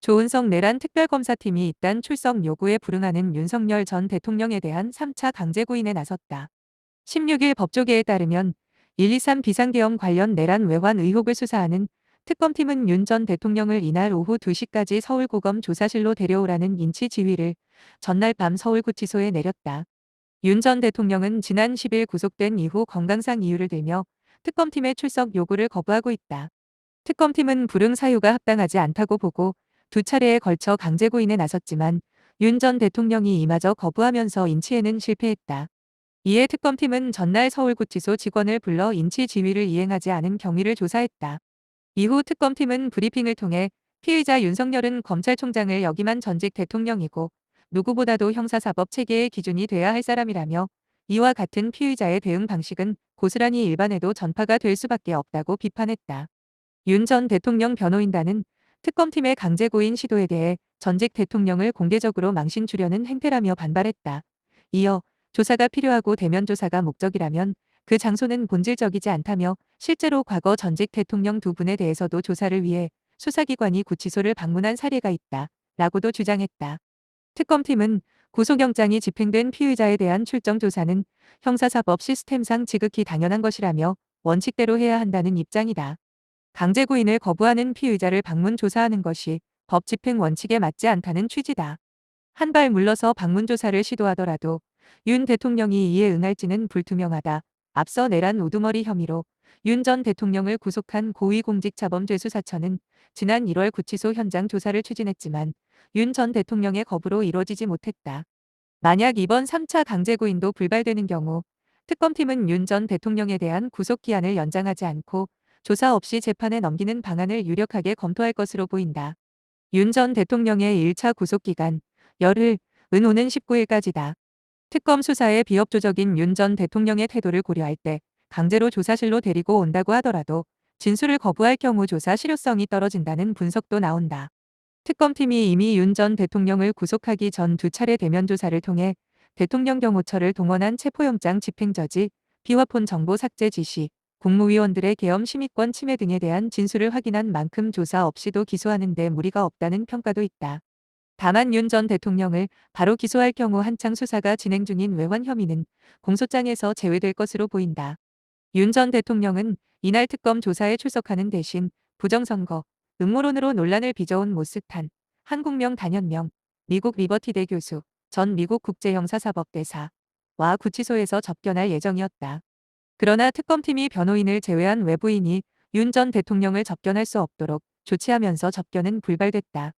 조은석 내란 특별검사팀이 이단 출석 요구에 불응하는 윤석열 전 대통령에 대한 3차 강제 구인에 나섰다. 16일 법조계에 따르면 123 비상계엄 관련 내란 외환 의혹을 수사하는 특검팀은 윤 전 대통령을 이날 오후 2시까지 서울고검 조사실로 데려오라는 인치 지휘를 전날 밤 서울구치소에 내렸다. 윤 전 대통령은 지난 10일 구속된 이후 건강상 이유를 들며 특검팀의 출석 요구를 거부하고 있다. 특검팀은 불응 사유가 합당하지 않다고 보고 두 차례에 걸쳐 강제 구인에 나섰지만 윤 전 대통령이 이마저 거부하면서 인치에는 실패했다. 이에 특검팀은 전날 서울구치소 직원을 불러 인치 지휘를 이행하지 않은 경위를 조사했다. 이후 특검팀은 브리핑을 통해 피의자 윤석열은 검찰총장을 역임한 전직 대통령이고 누구보다도 형사사법 체계의 기준이 돼야 할 사람이라며 이와 같은 피의자의 대응 방식은 고스란히 일반에도 전파가 될 수밖에 없다고 비판했다. 윤 전 대통령 변호인단은 특검팀의 강제구인 시도에 대해 전직 대통령을 공개적으로 망신 주려는 행태라며 반발했다. 이어 조사가 필요하고 대면 조사가 목적이라면 그 장소는 본질적이지 않다며 실제로 과거 전직 대통령 두 분에 대해서도 조사를 위해 수사기관이 구치소를 방문한 사례가 있다. 라고도 주장했다. 특검팀은 구속영장이 집행된 피의자에 대한 출정 조사는 형사사법 시스템상 지극히 당연한 것이라며 원칙대로 해야 한다는 입장이다. 강제 구인을 거부하는 피의자를 방문 조사하는 것이 법 집행 원칙에 맞지 않다는 취지다. 한 발 물러서 방문 조사를 시도하더라도 윤 대통령이 이에 응할지는 불투명하다. 앞서 내란 우두머리 혐의로 윤 전 대통령을 구속한 고위공직자범죄수사처는 지난 1월 구치소 현장 조사를 추진했지만 윤 전 대통령의 거부로 이뤄지지 못했다. 만약 이번 3차 강제 구인도 불발되는 경우 특검팀은 윤 전 대통령에 대한 구속기한을 연장하지 않고 조사 없이 재판에 넘기는 방안을 유력하게 검토할 것으로 보인다. 윤 전 대통령의 1차 구속기간 열흘, 은 오는 19일까지다. 특검 수사에 비협조적인 윤 전 대통령의 태도를 고려할 때 강제로 조사실로 데리고 온다고 하더라도 진술을 거부할 경우 조사 실효성이 떨어진다는 분석도 나온다. 특검팀이 이미 윤 전 대통령을 구속하기 전 두 차례 대면 조사를 통해 대통령 경호처를 동원한 체포영장 집행저지, 비화폰 정보 삭제 지시, 국무위원들의 계엄 심의권 침해 등에 대한 진술을 확인한 만큼 조사 없이도 기소하는 데 무리가 없다는 평가도 있다. 다만 윤 전 대통령을 바로 기소할 경우 한창 수사가 진행 중인 외환 혐의는 공소장에서 제외될 것으로 보인다. 윤 전 대통령은 이날 특검 조사에 출석하는 대신 부정선거, 음모론으로 논란을 빚어온 모스탄, 한국명 단연명, 미국 리버티대 교수, 전 미국 국제형사사법대사와 구치소에서 접견할 예정이었다. 그러나 특검팀이 변호인을 제외한 외부인이 윤 전 대통령을 접견할 수 없도록 조치하면서 접견은 불발됐다.